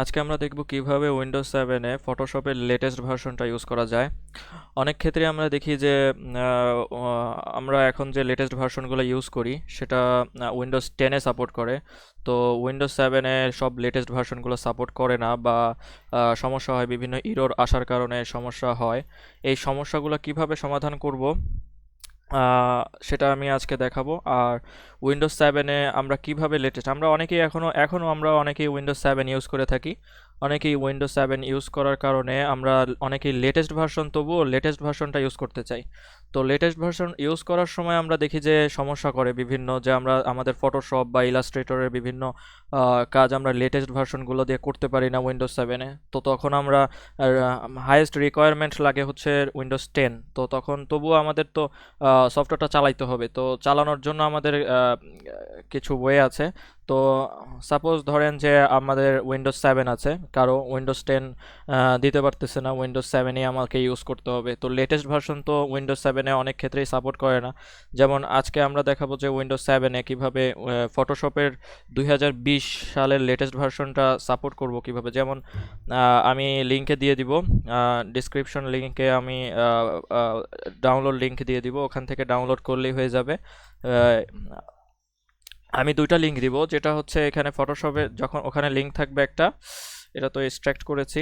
আজকে আমরা দেখব কিভাবে উইন্ডোজ 7 এ ফটোশপের লেটেস্ট ভার্সনটা ইউজ করা যায়। অনেক ক্ষেত্রে আমরা দেখি যে আমরা এখন যে লেটেস্ট ভার্সনগুলো ইউজ করি সেটা উইন্ডোজ 10 এ সাপোর্ট করে। তো উইন্ডোজ 7 এ সব লেটেস্ট ভার্সনগুলো সাপোর্ট করে না বা সমস্যা হয়, বিভিন্ন এরর আসার কারণে সমস্যা হয়। এই সমস্যাগুলো কিভাবে সমাধান করব সেটা আমি আজকে দেখাবো। আর উইন্ডোজ 7 এ আমরা কিভাবে লেটেস্ট, আমরা অনেকেই এখনো আমরা অনেকেই উইন্ডোজ 7 ইউজ করে থাকি। অনেকেই উইন্ডোজ 7 ইউজ করার কারণে আমরা অনেকেই লেটেস্ট ভার্সন, তবুও লেটেস্ট ভার্সনটা ইউজ করতে চাই। তো লেটেস্ট ভার্সন ইউজ করার সময় আমরা দেখি যে সমস্যা করে বিভিন্ন, যে আমরা আমাদের ফটোশপ বা ইলাস্ট্রেটরের বিভিন্ন কাজ আমরা লেটেস্ট ভার্সনগুলো দিয়ে করতে পারি না উইন্ডোজ 7 এ। তো তখন আমরা হাইয়েস্ট রিকোয়ারমেন্ট লাগে হচ্ছে উইন্ডোজ 10। তো তখন তবুও আমাদের তো সফটওয়্যারটা চালাইতে হবে। তো চালানোর জন্য আমাদের কিছু ওয়ে আছে। তো সাপোজ ধরেন যে আমাদের উইন্ডোজ 7 আছে, কারো উইন্ডোজ 10 দিতে পারতেছে না, উইন্ডোজ 7ই আমাকে ইউজ করতে হবে। তো লেটেস্ট ভার্সন তো উইন্ডোজ 7 অনেক ক্ষেত্রেই সাপোর্ট করে না। যেমন আজকে আমরা দেখাবো যে উইন্ডোজ 7 কীভাবে ফটোশপের 2020 সালের লেটেস্ট ভার্সনটা সাপোর্ট করব কিভাবে। যেমন আমি লিঙ্কে দিয়ে দিব, ডিসক্রিপশন লিঙ্কে আমি ডাউনলোড লিঙ্ক দিয়ে দিব, ওখান থেকে ডাউনলোড করলেই হয়ে যাবে। আমি দুইটা লিঙ্ক দিব, যেটা হচ্ছে এখানে ফটোশপে যখন ওখানে লিঙ্ক থাকবে একটা, এটা তো এক্সট্রাক্ট করেছি।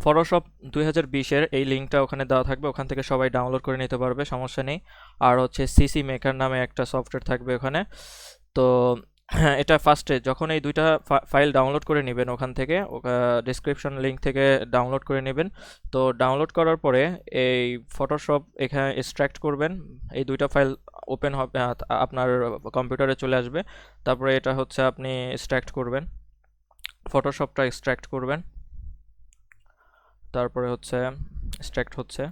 ফটোশপ 2020-এর এই লিঙ্কটা ওখানে দেওয়া থাকবে, ওখান থেকে সবাই ডাউনলোড করে নিতে পারবে, সমস্যা নেই। আর হচ্ছে সিসি মেকার নামে একটা সফটওয়্যার থাকবে ওখানে। তো এটা ফার্স্টে যখন এই দুইটা ফাইল ডাউনলোড করে নেবেন ওখান থেকে, ডিসক্রিপশন লিঙ্ক থেকে ডাউনলোড করে নেবেন। তো ডাউনলোড করার পরে এই ফটোশপ এখানে এক্সট্রাক্ট করবেন, এই দুইটা ফাইল ওপেন হবে, আপনার কম্পিউটারে চলে আসবে। তারপরে এটা হচ্ছে আপনি এক্সট্রাক্ট করবেন, ফটোশপটা এক্সট্রাক্ট করবেন। তারপরে হচ্ছে এক্সট্রাক্ট হচ্ছে,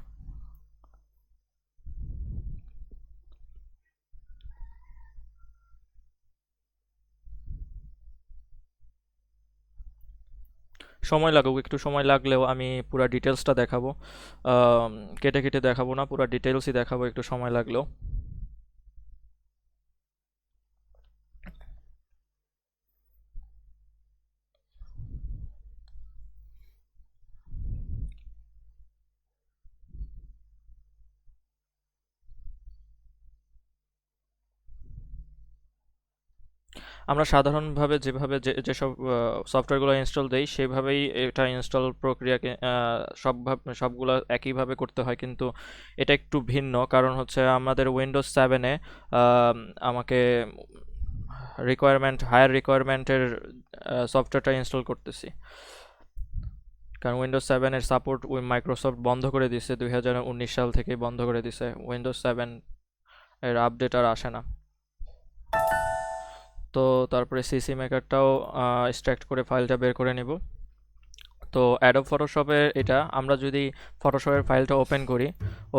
সময় লাগুক, একটু সময় লাগলেও আমি পুরো ডিটেলসটা দেখাবো। কেটে কেটে দেখাবো না, পুরো ডিটেলসই দেখাবো একটু সময় লাগলেও। আমরা সাধারণভাবে যেভাবে যেসব সফটওয়্যারগুলো ইনস্টল দেই সেভাবেই এটা ইনস্টল প্রক্রিয়াকে সবগুলো একইভাবে করতে হয়, কিন্তু এটা একটু ভিন্ন। কারণ হচ্ছে আমাদের উইন্ডোজ 7-এ আমাকে হায়ার রিকোয়ারমেন্টের সফটওয়্যারটা ইনস্টল করতেছি, কারণ উইন্ডোজ 7-এর সাপোর্ট মাইক্রোসফট বন্ধ করে দিছে, 2019 সাল থেকে বন্ধ করে দিছে। উইন্ডোজ 7 এর আপডেট আর আসে না। তো তারপরে সিসি মেকারটাও এক্সট্রাক্ট করে ফাইলটা বের করে নিব। তো অ্যাডোব ফটোশপের এটা আমরা যদি ফটোশপের ফাইলটা ওপেন করি,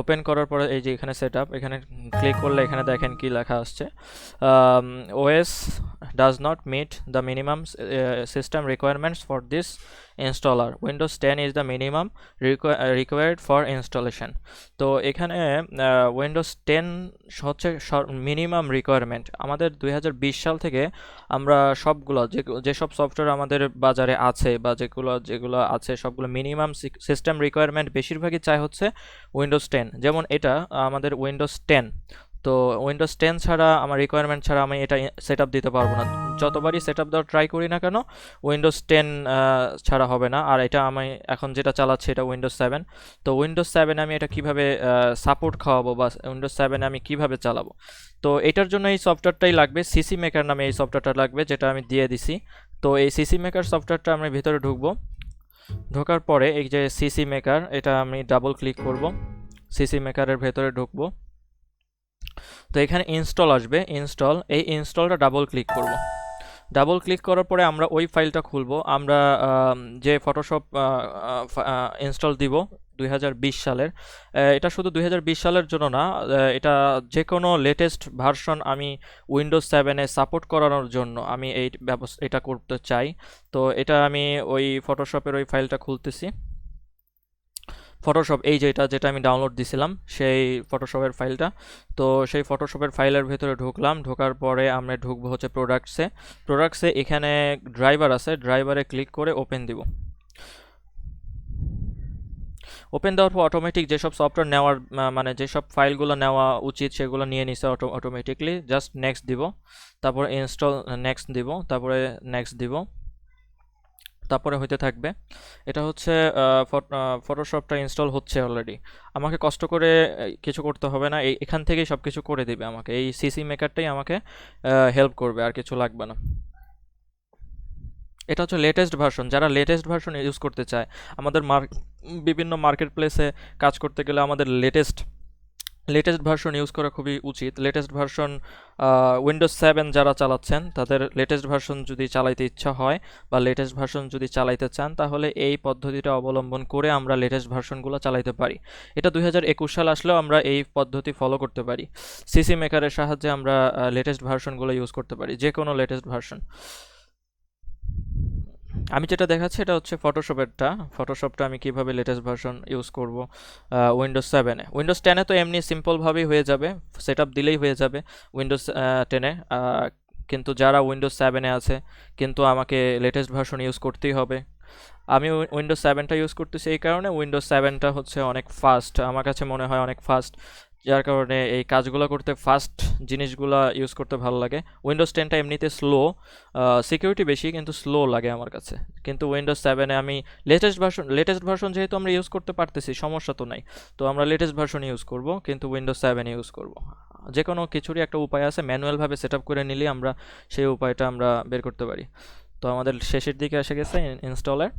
ওপেন করার পরে এই যে এখানে সেটআপ, এখানে ক্লিক করলে এখানে দেখেন কি লেখা আসছে, OS does not meet the minimum system requirements for this installer, Windows 10 is the minimum required for installation. তো এখানে উইন্ডোজ 10 হচ্ছে মিনিমাম রিকোয়ারমেন্ট। আমাদের 2020 সাল থেকে আমরা সবগুলো যেসব সফটওয়্যার আমাদের বাজারে আছে বা যেগুলো যেগুলো আছে সবগুলো মিনিমাম সিস্টেম রিকোয়ারমেন্ট বেশিরভাগই চাই হচ্ছে উইন্ডোজ 10। যেমন এটা আমাদের উইন্ডোজ 10। তো উইন্ডোজ 10 ছাড়া আমার রিকোয়ারমেন্ট ছাড়া আমি এটা সেট আপ দিতে পারবো না। যতবারই সেট আপ দেওয়ার ট্রাই করি না কেন, উইন্ডোজ 10 ছাড়া হবে না। আর এটা আমি এখন যেটা চালাচ্ছি এটা উইন্ডোজ 7। তো উইন্ডোজ 7 আমি এটা কিভাবে সাপোর্ট খাওয়াবো বা উইন্ডোজ 7 আমি কিভাবে চালাবো, তো এটার জন্য এই সফটওয়্যারটাই লাগবে, সিসি মেকার নামে এই সফটওয়্যারটা লাগবে, যেটা আমি দিয়ে দিছি। তো এই সিসি মেকার সফটওয়্যারটা আমি ভিতরে ঢুকবো, ঢোকার পরে এই যে সিসি মেকার, এটা আমি ডাবল ক্লিক করব, সিসি মেকারের ভেতরে ঢুকবো। তো এখানে ইনস্টল আসবে, এই ইনস্টলটা ডাবল ক্লিক করব। ডাবল ক্লিক করার পরে আমরা ওই ফাইলটা খুলবো, আমরা যে ফটোশপ ইনস্টল দিব 2020 সালের। এটা শুধু 2020 সালের জন্য না, এটা যে কোনো লেটেস্ট ভার্সন আমি উইন্ডোজ 7-এ সাপোর্ট করানোর জন্য আমি এটা করতে চাই। তো এটা আমি ওই ফটোশপের ওই ফাইলটা খুলতেছি। ফটোশপ এই যেটা আমি ডাউনলোড দিছিলাম সেই ফটোশপের ফাইলটা। তো সেই ফটোশপের ফাইলের ভেতরে ঢুকলাম, ঢোকার পরে আমরা ঢুকবো হচ্ছে প্রোডাক্টসে এখানে ড্রাইভার আছে, ড্রাইভারে ক্লিক করে ওপেন দিব। ওপেন দেওয়ার পর অটোমেটিক যেসব সফটওয়্যার নেওয়ার মানে যেসব ফাইলগুলো নেওয়া উচিত সেগুলো নিয়ে নিছে অটোমেটিকলি। জাস্ট নেক্সট দিব, তারপরে ইনস্টল, নেক্সট দিব, তারপরে নেক্সট দিব, তারপরে হইতে থাকবে। এটা হচ্ছে ফটোশপটা ইনস্টল হচ্ছে অলরেডি। আমাকে কষ্ট করে কিছু করতে হবে না, এখান থেকেই সব কিছু করে দিবে আমাকে। এই সিসি মেকারটাই আমাকে হেল্প করবে, আর কিছু লাগবে না। এটা হচ্ছে লেটেস্ট ভার্সন। যারা লেটেস্ট ভার্সন ইউজ করতে চায়, আমাদের বিভিন্ন মার্কেট প্লেসে কাজ করতে গেলে আমাদের লেটেস্ট লেটেস্ট ভার্সন ইউজ করা খুবই উচিত। লেটেস্ট ভার্সন উইন্ডোজ 7 যারা চালাচ্ছেন তাদের লেটেস্ট ভার্সন যদি চালাইতে ইচ্ছা হয় বা লেটেস্ট ভার্সন যদি চালাইতে চান, তাহলে এই পদ্ধতিটা অবলম্বন করে আমরা লেটেস্ট ভার্সনগুলো চালাইতে পারি। এটা 2021 সাল আসলেও আমরা এই পদ্ধতি ফলো করতে পারি। সিসি মেকারের সাহায্যে আমরা লেটেস্ট ভার্সনগুলো ইউজ করতে পারি, যে কোনো লেটেস্ট ভার্সন। আমি যেটা দেখাচ্ছি এটা হচ্ছে ফটোশপটা আমি কিভাবে লেটেস্ট ভার্সন ইউজ করব উইন্ডোজ 7-এ। উইন্ডোজ 10-এ তো এমনি সিম্পলভাবেই হয়ে যাবে, সেট আপ দিলেই হয়ে যাবে উইন্ডোজ 10-এ। কিন্তু যারা উইন্ডোজ 7-এ আছে, কিন্তু আমাকে লেটেস্ট ভার্সন ইউজ করতেই হবে। আমি উইন্ডোজ 7টা ইউজ করতেছি এই কারণে, উইন্ডোজ 7টা হচ্ছে অনেক ফাস্ট, আমার কাছে মনে হয় অনেক ফাস্ট। যার কারণে এই কাজগুলো করতে, ফাস্ট জিনিসগুলো ইউজ করতে ভালো লাগে। উইন্ডোজ 10টা এমনিতে স্লো, সিকিউরিটি বেশি কিন্তু স্লো লাগে আমার কাছে। কিন্তু উইন্ডোজ 7-এ আমি লেটেস্ট ভার্সন যেহেতু আমরা ইউজ করতে পারতেছি, সমস্যা তো নাই। তো আমরা লেটেস্ট ভার্সন ইউজ করব, কিন্তু উইন্ডোজ 7 ইউজ করব। যে কোনো কিছুরই একটা উপায় আছে, ম্যানুয়ালভাবে সেট আপ করে নিলে আমরা সেই উপায়টা আমরা বের করতে পারি। তো আমাদের শেষের দিকে এসে গেছে ইনস্টলের,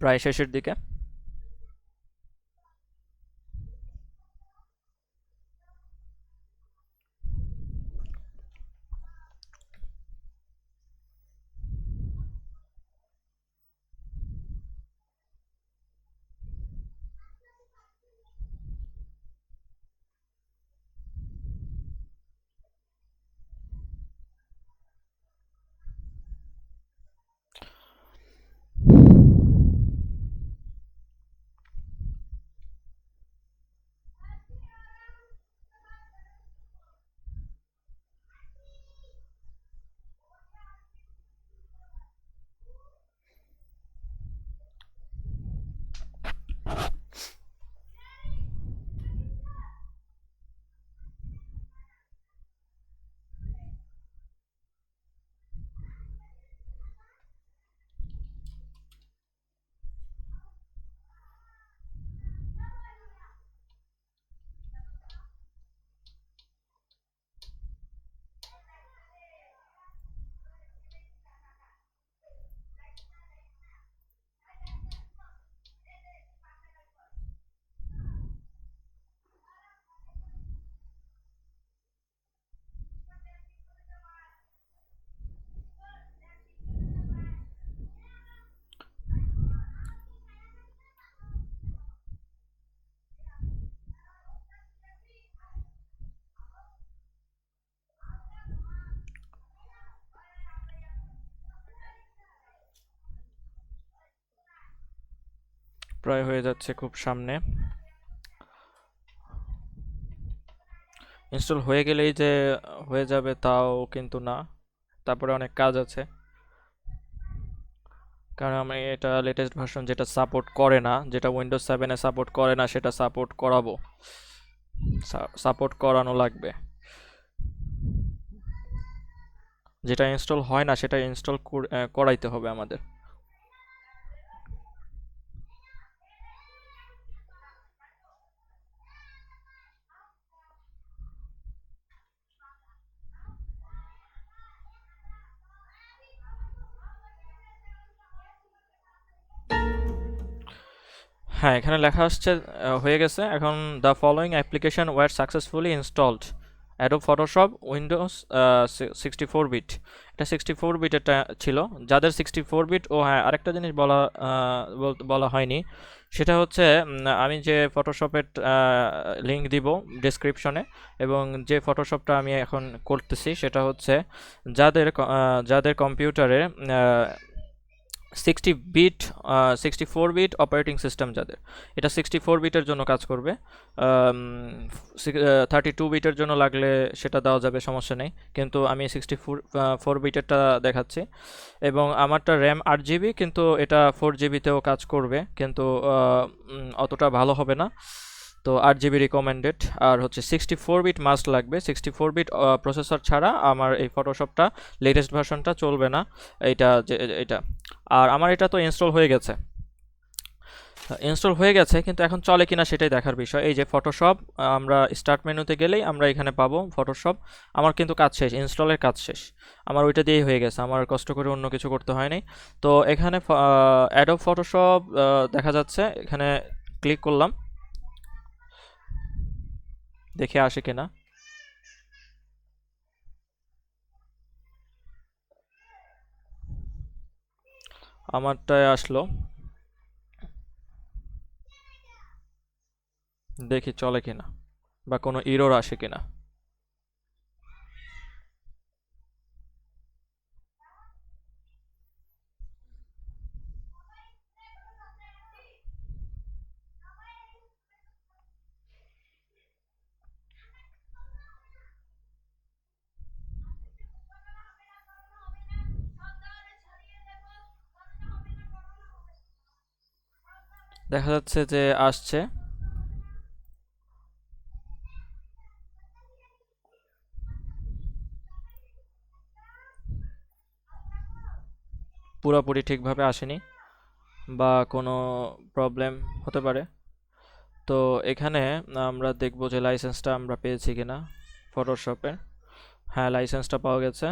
প্রায় শেষের দিকে। প্রায় হয়ে যাচ্ছে খুব সামনে। ইনস্টল হয়ে গেলেই যে হয়ে যাবে তাও কিন্তু না, তারপরে অনেক কাজ আছে। কারণ আমি এটা লেটেস্ট ভার্সন যেটা সাপোর্ট করে না, যেটা উইন্ডোজ 7-এ সাপোর্ট করে না, সেটা সাপোর্ট করাবো, সাপোর্ট করানো লাগবে। যেটা ইনস্টল হয় না সেটা ইনস্টল করাইতে হবে আমাদের। হ্যাঁ, এখানে লেখা আসছে হয়ে গেছে। এখন the following application were successfully installed: Adobe Photoshop Windows 64 bit. এটা 64 বিট এটা ছিল। যাদের 64 বিট, ও হ্যাঁ আরেকটা জিনিস বলা হয়নি, সেটা হচ্ছে আমি যে ফটোশপের লিঙ্ক দিব ডেসক্রিপশনে, এবং যে ফটোশপটা আমি এখন করতেছি সেটা হচ্ছে যাদের কম্পিউটারে 60 বিট 64 বিট অপারেটিং সিস্টেম যাদের, এটা 64 বিটের জন্য কাজ করবে। 32 বিটের জন্য লাগলে সেটা দেওয়া যাবে, সমস্যা নেই, কিন্তু আমি 64 বিটেরটা দেখাচ্ছি। এবং আমারটা র্যাম 8 জিবি, কিন্তু এটা 4 জিবিতেও কাজ করবে, কিন্তু অতটা ভালো হবে না। তো 8 জিবি রিকমেন্ডেড। আর হচ্ছে 64 বিট মাস্ট লাগবে, 64 বিট প্রসেসর ছাড়া আমার এই ফটোশপটা লেটেস্ট ভার্সনটা চলবে না। এটা আর আমার এটা তো ইনস্টল হয়ে গেছে, কিন্তু এখন চলে কিনা সেটাই দেখার বিষয়। এই যে ফটোশপ, আমরা স্টার্ট মেনুতে গেলেই আমরা এখানে পাবো ফটোশপ। আমার কিন্তু কাজ শেষ, ইনস্টলের কাজ শেষ, আমার ওইটা দিয়েই হয়ে গেছে, আমার কষ্ট করে অন্য কিছু করতে হয়নি। তো এখানে অ্যাডোব ফটোশপ দেখা যাচ্ছে, এখানে ক্লিক করলাম, দেখে আসে কিনা। আমারটায় আসলো, দেখি চলে কিনা বা কোনো ইরর আসে কিনা। দেখা যাচ্ছে যে আসছে, পুরোপুরি ঠিকভাবে আসেনি বা কোনো প্রবলেম হতে পারে। তো এখানে আমরা দেখব যে লাইসেন্সটা আমরা পেয়েছি কিনা ফটোশপে। হ্যাঁ, লাইসেন্সটা পাওয়া গেছে।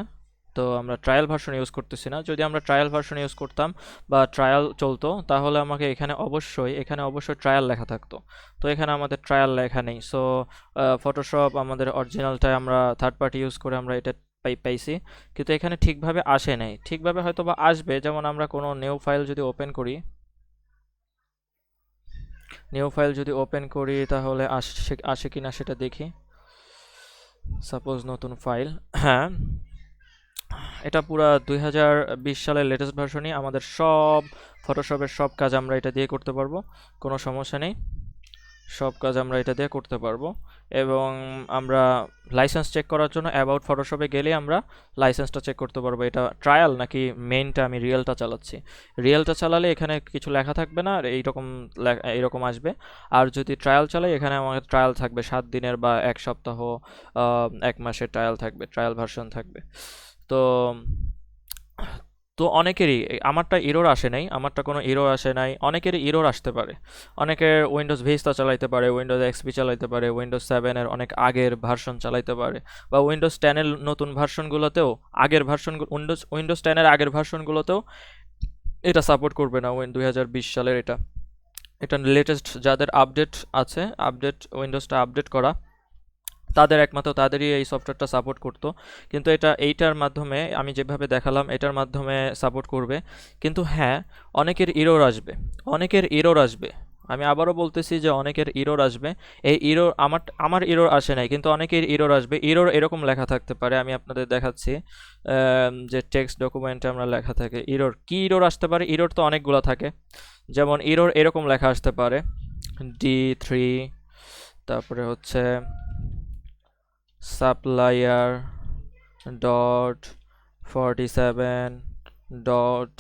তো আমরা ট্রায়াল ভার্সন ইউজ করতেছি না। যদি আমরা ট্রায়াল ভার্সন ইউজ করতাম বা ট্রায়াল চলতো, তাহলে আমাকে এখানে অবশ্যই ট্রায়াল লেখা থাকতো। তো এখানে আমাদের ট্রায়াল লেখা নেই। সো ফটোশপ আমাদের অরিজিনালটায় আমরা থার্ড পার্টি ইউজ করে আমরা এটা পাইছি, কিন্তু এখানে ঠিকভাবে আসে নাই। ঠিকভাবে হয়তো বা আসবে, যেমন আমরা কোনো নিউ ফাইল যদি ওপেন করি তাহলে আসে কিনা সেটা দেখি। সাপোজ নতুন ফাইল, হ্যাঁ, এটা পুরা 2020 সালের লেটেস্ট ভার্সনই। আমাদের সব ফটোশপের সব কাজ আমরা এটা দিয়ে করতে পারবো, কোনো সমস্যা নেই। সব কাজ আমরা এটা দিয়ে করতে পারবো। এবং আমরা লাইসেন্স চেক করার জন্য অ্যাবাউট ফটোশপে গেলে আমরা লাইসেন্সটা চেক করতে পারবো, এটা ট্রায়াল নাকি মেইনটা আমি রিয়েলটা চালাচ্ছি। রিয়েলটা চালালে এখানে কিছু লেখা থাকবে না, আর এইরকম আসবে। আর যদি ট্রায়াল চালাই, এখানে আমাদের ট্রায়াল থাকবে 7 দিনের বা 1 সপ্তাহ, 1 মাসের ট্রায়াল থাকবে, ট্রায়াল ভার্সন থাকবে। তো তো অনেকেরই আমারটা ইরর আসে নাই, আমারটা কোনো ইরর আসে নাই, অনেকেরই ইরর আসতে পারে। অনেকের উইন্ডোজ ভিস্তা চালাইতে পারে, উইন্ডোজ এক্সপি চালাইতে পারে, উইন্ডোজ 7-এর অনেক আগের ভার্সন চালাইতে পারে, বা উইন্ডোজ 10-এর নতুন ভার্সনগুলোতেও, আগের ভার্সনগুলো, উইন্ডোজ 10-এর আগের ভার্সনগুলোতেও এটা সাপোর্ট করবে না। 2020 সালের এটা, এটা লেটেস্ট যাদের আপডেট আছে, উইন্ডোজটা আপডেট করা, তাদেরই এই সফটওয়্যারটা সাপোর্ট করতো। কিন্তু এইটার মাধ্যমে আমি যেভাবে দেখালাম, এটার মাধ্যমে সাপোর্ট করবে। কিন্তু হ্যাঁ, অনেকের ইরর আসবে। আমি আবারও বলতেছি যে অনেকের ইরর আসবে। এই ইরর আমার ইরর আসে নাই, কিন্তু অনেকের ইরর আসবে। ইরর এরকম লেখা থাকতে পারে, আমি আপনাদের দেখাচ্ছি। যে টেক্সট ডকুমেন্টে আমরা লেখা থাকে ইরর, কি ইরর আসতে পারে। ইরর তো অনেকগুলো থাকে, যেমন ইরর এরকম লেখা আসতে পারে, D3, তারপরে হচ্ছে সাপ্লায়ার ডট 47 ডট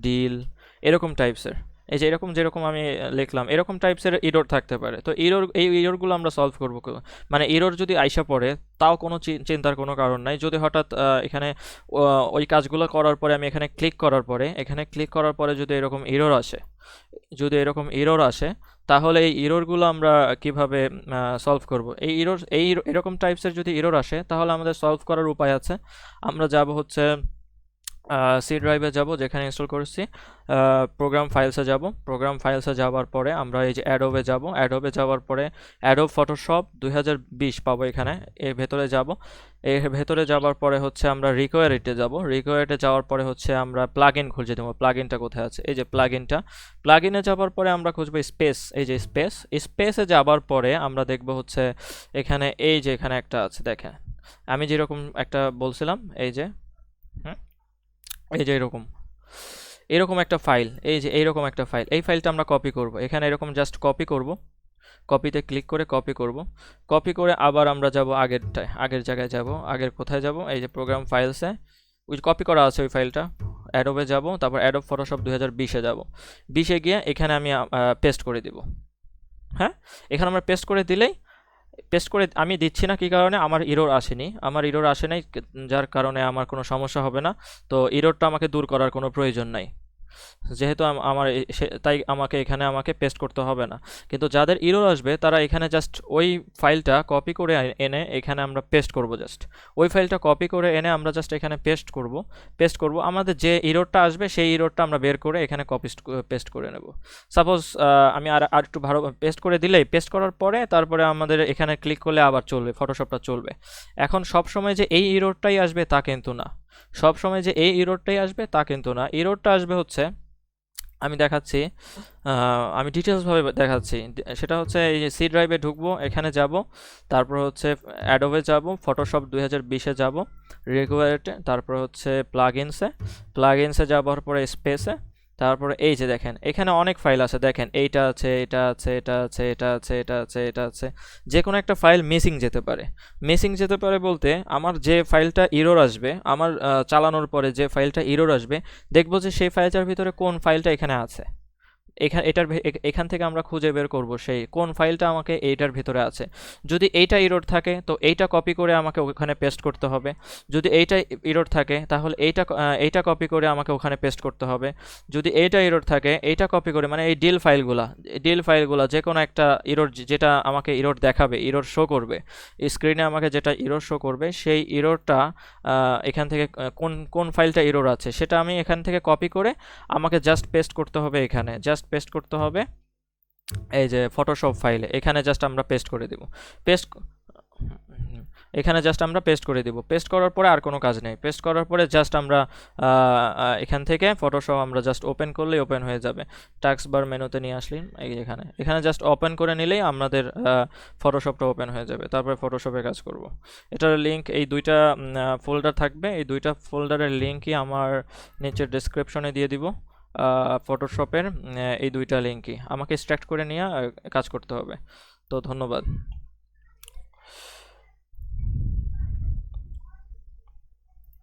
ডিল, এরকম টাইপসের। এই যে এরকম, যেরকম আমি লিখলাম, এরকম টাইপসের ইরর থাকতে পারে। তো এই ইররগুলো আমরা সলভ করবো। মানে ইরর যদি আইসা পড়ে, তাও কোনো চিন্তার কোনো কারণ নাই। যদি হঠাৎ এখানে ওই কাজগুলো করার পরে, আমি এখানে ক্লিক করার পরে যদি এরকম ইরর আসে, তাহলে এই ইররগুলো আমরা কিভাবে সলভ করব। এরকম টাইপসের যদি ইরর আসে, তাহলে আমাদের সলভ করার উপায় আছে। আমরা যাব হচ্ছে সি ড্রাইভে যাব, যেখানে ইনস্টল করেছি। প্রোগ্রাম ফাইলসে যাওয়ার পরে আমরা এই যে অ্যাডোবে যাওয়ার পরে অ্যাডোব ফটোশপ 2020 পাবো এখানে। এর ভেতরে যাওয়ার পরে হচ্ছে আমরা রিকোয়ারিটে যাওয়ার পরে হচ্ছে আমরা প্লাগ ইন খুঁজে দেবো। প্লাগ ইনটা কোথায় আছে, এই যে প্লাগ ইনে যাওয়ার পরে আমরা খুঁজবো স্পেস, এই যে স্পেসে যাওয়ার পরে আমরা দেখবো হচ্ছে এখানে একটা আছে, দেখেন আমি যেরকম একটা বলছিলাম, এই যে হুম, এই যে এরকম একটা ফাইল, এই যে এইরকম একটা ফাইল, এই ফাইলটা আমরা কপি করব। এখানে এরকম জাস্ট কপি করব, কপিতে ক্লিক করে কপি করব। কপি করে আবার আমরা যাব আগেরটায়, আগের জায়গায় যাব। আগের কোথায় যাব? এই যে প্রোগ্রাম ফাইলসে ওই কপি করা আছে ওই ফাইলটা, অ্যাডোবে যাব, তারপর অ্যাডোব ফটোশপ 2020-এ যাব। 20-এ গিয়ে এখানে আমি পেস্ট করে দিব। হ্যাঁ, এখানে আমরা পেস্ট করে দিলেই, পেস্ট করে আমি দিচ্ছি না, কী কারণে? আমার ইরর আসেনি, আমার ইরর আসে নাই, যার কারণে আমার কোনো সমস্যা হবে না। তো ইররটা আমাকে দূর করার কোনো প্রয়োজন নাই, যেহেতু আমার তাই আমাকে এখানে পেস্ট করতে হবে না। কিন্তু যাদের ইরর আসবে তারা এখানে জাস্ট ওই ফাইলটা কপি করে এনে এখানে আমরা পেস্ট করব। জাস্ট ওই ফাইলটা কপি করে এনে আমরা জাস্ট এখানে পেস্ট করব। আমাদের যে ইররটা আসবে সেই ইররটা আমরা বের করে এখানে পেস্ট করে নেব। সাপোজ আমি আর একটু ভালো পেস্ট করে দিলেই, পেস্ট করার পরে তারপরে আমাদের এখানে ক্লিক করলে আবার চলবে, ফটোশপটা চলবে। এখন সব সময় যে এই ইররটাই আসবে তা কিন্তু না, সব সময় যে এই ইররটাই আসবে তা কিন্তু না। ইররটা আসবে হচ্ছে, আমি দেখাচ্ছি, আমি ডিটেলসভাবে দেখাচ্ছি। সেটা হচ্ছে এই যে সি ড্রাইভে ঢুকবো, এখানে যাব, তারপর হচ্ছে অ্যাডোবে যাব, ফটোশপ 2020-এ যাব, রিকোয়ারডে, তারপর হচ্ছে প্লাগইনসে যাওয়ার পরে স্পেসে, তারপরে এই যে দেখেন এখানে অনেক ফাইল আছে, দেখেন এইটা আছে, এটা আছে, এটা আছে, এটা আছে, এটা আছে, এটা আছে। যে কোনো একটা ফাইল মিসিং যেতে পারে। মিসিং যেতে পারে বলতে, আমার যে ফাইলটা ইরর আসবে, আমার চালানোর পরে যে ফাইলটা ইরর আসবে, দেখবো যে সেই ফাইলটার ভিতরে কোন ফাইলটা এখানে আছে। এখান থেকে আমরা খুঁজে বের করব সেই কোন ফাইলটা আমাকে এইটার ভিতরে আছে। যদি এইটা ইরর থাকে তো এইটা কপি করে আমাকে ওখানে পেস্ট করতে হবে। যদি এইটা ইরর থাকে তাহলে এইটা কপি করে আমাকে ওখানে পেস্ট করতে হবে। যদি এইটা ইরর থাকে এইটা কপি করে, মানে এই ডিল ফাইলগুলা যে কোনো একটা ইরর, যেটা আমাকে ইরর দেখাবে, ইরর শো করবে স্ক্রিনে, আমাকে যেটা ইরর শো করবে সেই ইররটা এখান থেকে কোন ফাইলটা ইরর আছে সেটা আমি এখান থেকে কপি করে আমাকে জাস্ট পেস্ট করতে হবে। এখানে জাস্ট পেস্ট করতে হবে এই যে ফটোশপ ফাইলে, এখানে জাস্ট আমরা পেস্ট করে দিব। পেস্ট এখানে জাস্ট আমরা পেস্ট করে দিব। পেস্ট করার পরে আর কোনো কাজ নেই। পেস্ট করার পরে জাস্ট আমরা এখান থেকে ফটোশপ আমরা জাস্ট ওপেন করলেই ওপেন হয়ে যাবে। টাস্ক বার মেনুতে নিয়ে আসলেই এই এখানে জাস্ট ওপেন করে নিলেই আমাদের ফটোশপটা ওপেন হয়ে যাবে। তারপরে ফটোশপে কাজ করব। এটার লিঙ্ক, এই দুইটা ফোল্ডার থাকবে, এই দুইটা ফোল্ডারের লিঙ্কই আমার নিচের ডেসক্রিপশনে দিয়ে দিব। ফটোশপের এই দুইটা লিঙ্কই আমাকে এক্সট্রাক্ট করে নিয়ে কাজ করতে হবে। তো ধন্যবাদ।